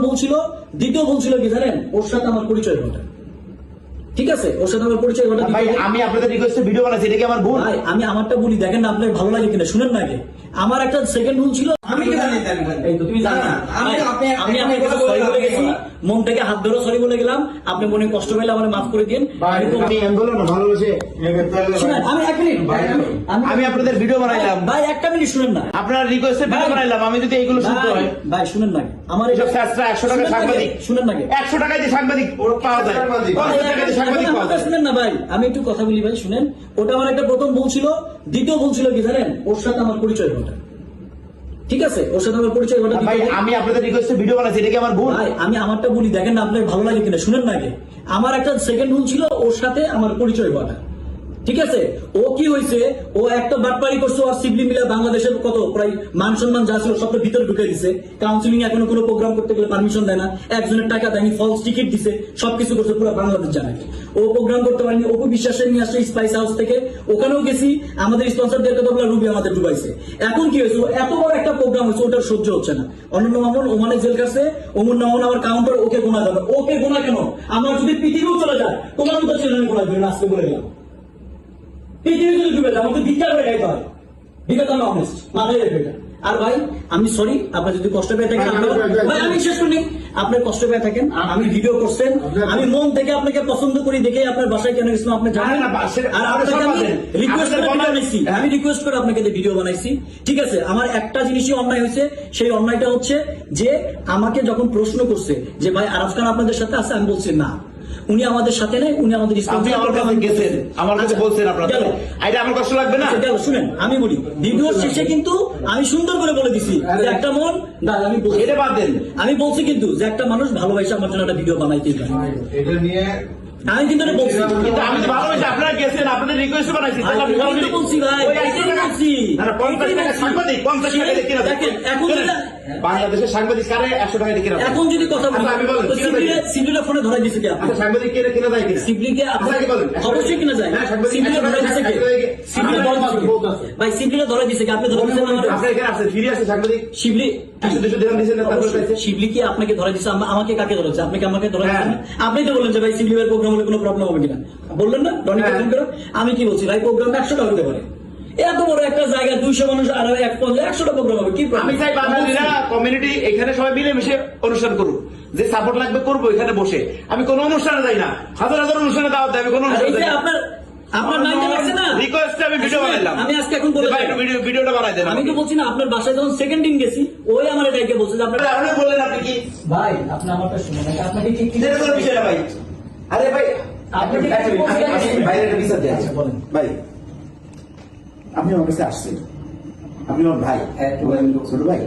বলছিল, দ্বিতীয় বলছিল কি জানেন, ওর সাথে আমার পরিচয় ঘটা। ঠিক আছে, ওর সাথে আমার পরিচয় ঘটা। ভাই আমি আপনাদের রিকোয়েস্টে ভিডিও বানাচ্ছি, এটা কি আমার ভুল? ভাই আমি আমারটা বলি, দেখেন না আপনার ভালো লাগে কিনা, শুনেন না আগে। আমার একটা সেকেন্ড রুল ছিল, আমি কি জানি এই তো তুমি জানো না, আমি আপনার কাছে সরি বলে গেছি, মন থেকে হাত ধরে সরি বলে গেলাম, আপনি মনে কষ্ট পেলে আমার মাফ করে দিন। আমি বললাম না ভালোবেসে শুনেন, আমি এক মিনিট, আমি আপনাদের ভিডিও বানাইলাম ভাই একটা মিনিট শুনেন না, আপনার রিকোয়েস্টে ভিডিও বানাইলাম, আমি যদি এইগুলো শুনতে হয় ভাই শুনেন না, আমার এসব শাস্ত্র 100 টাকা সাংবাদিক, শুনেন না, 100 টাকায় যে সাংবাদিক পাওয়া যায়, 50 টাকায় যে সাংবাদিক পাওয়া যায়। শুনেন না ভাই, আমি একটু কথা বলি ভাই, শুনেন। ওটা আমার একটা প্রথম ভুল ছিল, দ্বিতীয় ভুল ছিল কি জানেন, ওর সাথে আমার পরিচয় ঘটা। ঠিক আছে, ওর সাথে আমার পরিচয় ঘটা। ভাই আমি আপনাদের রিকোয়েস্টে ভিডিও বানাচ্ছি, এটা কি আমার ভুল? ভাই আমি আমারটা বলি, দেখেন না আপনার ভালো লাগে কিনা, শুনেন না আগে। আমার একটা সেকেন্ড রুল ছিল, ওর সাথে আমার পরিচয় ঘটা। ঠিক আছে, ও কি হয়েছে, ও একটা বাটপারি করছে, আর সিবলি মিলে বাংলাদেশের কত প্রায় মান সম্মান যা ছিল সবটা ভিতরে ঢুকে দিছে। কাউন্সিলিং এখনো কোনো প্রোগ্রাম করতে গেলে পারমিশন দেয় না, একজনের টাকা দেয়নি, ফলস টিকিট দিছে, সবকিছু করছে, পুরো বাংলাদেশ জানায়। ও প্রোগ্রাম করতে পারেনি, অপু বিশ্বাসের নিয়ে আসছে স্পাইস হাউস থেকে, ওখানেও গেছি, আমাদের স্পন্সরদের কথা বলে রুবি আমাদের ডুবাইছে। এখন কি হয়েছে, এত বড় একটা প্রোগ্রাম হয়েছে, ওটার সহ্য হচ্ছে না। অনন্য মামুন ওমানে জেল কাছে, অমর মামুন আমার কাউন্টার, ওকে গোনা যাবে। ওকে গোনা কেন, আমার যদি পৃথিবীও চলে যায়, তোমার মতো ছেলে গোনা দিবে না, আজকে বলে গেলাম। পৃথিবী যদি ডুবে যায়, আমাকে ভিক্ষা করে খাইতে হয়, বিগত আমি অনেস্ট, মাথায় রেখে এটা। আর ভাই আমি সরি, আপনার যদি কষ্ট পেয়ে থাকেন, ভাই আমি শেষ করি, আপনার কষ্ট পেয়ে থাকেন, আমি ভিডিও করছেন, আমি মন থেকে আপনাকে পছন্দ করি দেখে আপনার বাসায় কেন গেছিলাম আপনি জানেন। আর আপনাকে আমি রিকোয়েস্ট করে ভিডিও বানাইছি, আমি রিকোয়েস্ট করে আপনাকে ভিডিও বানাইছি। ঠিক আছে, আমার একটা জিনিসই অন্যায় হয়েছে, সেই অন্যায়টা হচ্ছে যে আমাকে যখন প্রশ্ন করছে যে ভাই আরাফ খান আপনাদের সাথে আছে, আমি বলছি না, উনি আমাদের সাথে নেই, উনি আমাদের আপনি আমার কাছে গেছেন, আমার কাছে বলছেন আপনারা, এটা আমার কষ্ট লাগবে না? গেল, শুনেন আমি বলি, ভিডিওর শেষে কিন্তু আমি সুন্দর করে বলে দিছি যে একটা মন, আমি এটা বাদ দেন, আমি বলছি কিন্তু যে একটা মানুষ ভালোবাসে আমার জন্য একটা ভিডিও বানাইতে পারে, এটা নিয়ে আমি কিন্তু এটা বলছি। কিন্তু আমি তো ভালোবাসি, আপনারা গেছেন, আপনাদের রিকোয়েস্ট বানাইছি, তাহলে আপনি আমি তো বলছি ভাই, ওই 100 টাকা বলছি। না, 50 টাকা সাংবাদিক, 50 টাকা দিয়ে কিনা দেখেন, এখন বাংলাদেশের সাংবাদিক কারে 100 টাকা দিয়ে কিনা? এখন যদি কথা বলি, আচ্ছা, আমি বলেন, সিবলিটা ফোনে ধরাই দিছে কি আপনি? আচ্ছা সাংবাদিক কিনা কিনা যায় কিনা? সিবলিকে আপনাকে বলেন, অবশ্যই কিনা যায়, হ্যাঁ, সাংবাদিক সিবলিটা ধরাই দিছে কি? সিবলিটা ধরাই দিছে কি? বলতেছে। ভাই সিবলিটা ধরাই দিছে কি? আপনি ধরাই দিছেন আমার? আপনার এখানে আছে, ফিরে আছে সাংবাদিক, শিবলি 100-200 দিলাম দিয়েছেন না, তারপরে চাইছে। শিবলি কি আপনাকে ধরা দিচ্ছে? আমাকে কাকে ধরেছে? আপনি কি আমাকে ধরা দিচ্ছেন? হ্যাঁ। আপনি তো বললেন যে ভাই শিবলি ভাই প্রোগ্রাম হলে কোনো প্রবলেম হবে কিনা, বললেন না রনি হ্যাঁ। প্রোগ্রাম করো। আমি কি বলছি ভাই, প্রোগ্রাম 100 টাকা হতে পারে, এত বড় একটা জায়গা 200 মানুষ আর 100টা প্রোগ্রাম হবে, কি আমি চাই বাঙালিরা কমিউনিটি এখানে সবাই মিলেমিশে অনুষ্ঠান করুক, যে সাপোর্ট লাগবে করবো এখানে বসে। আমি কোনো অনুষ্ঠানে যাই না, হাজার হাজার অনুষ্ঠানে দাওয়াত দেয়, আমি কোনো অনুষ্ঠানে যাই না। আপনার মাইন্ডে লাগছে না, রিকোয়েস্টে আমি ভিডিও বানাইলাম, আমি আজকে এখন বলে ভাই একটু ভিডিওটা বানাই দেন। আমি তো বলছি না, আপনার বাসায় যখন সেকেন্ড দিন গেছি, ওই আমার এটাকে বলছে যে আপনার আপনি বললেন আপনি কি ভাই, আপনি আমারটা শুনুন, আপনাকে কি কি যেটা কোনো বিষয় না ভাই। আরে ভাই আপনি কি বাইরে একটা বিচার দেন, আচ্ছা, বলেন। ভাই আপনি আমার কাছে আসছেন, আপনি আমার ভাই, ছোট ভাই,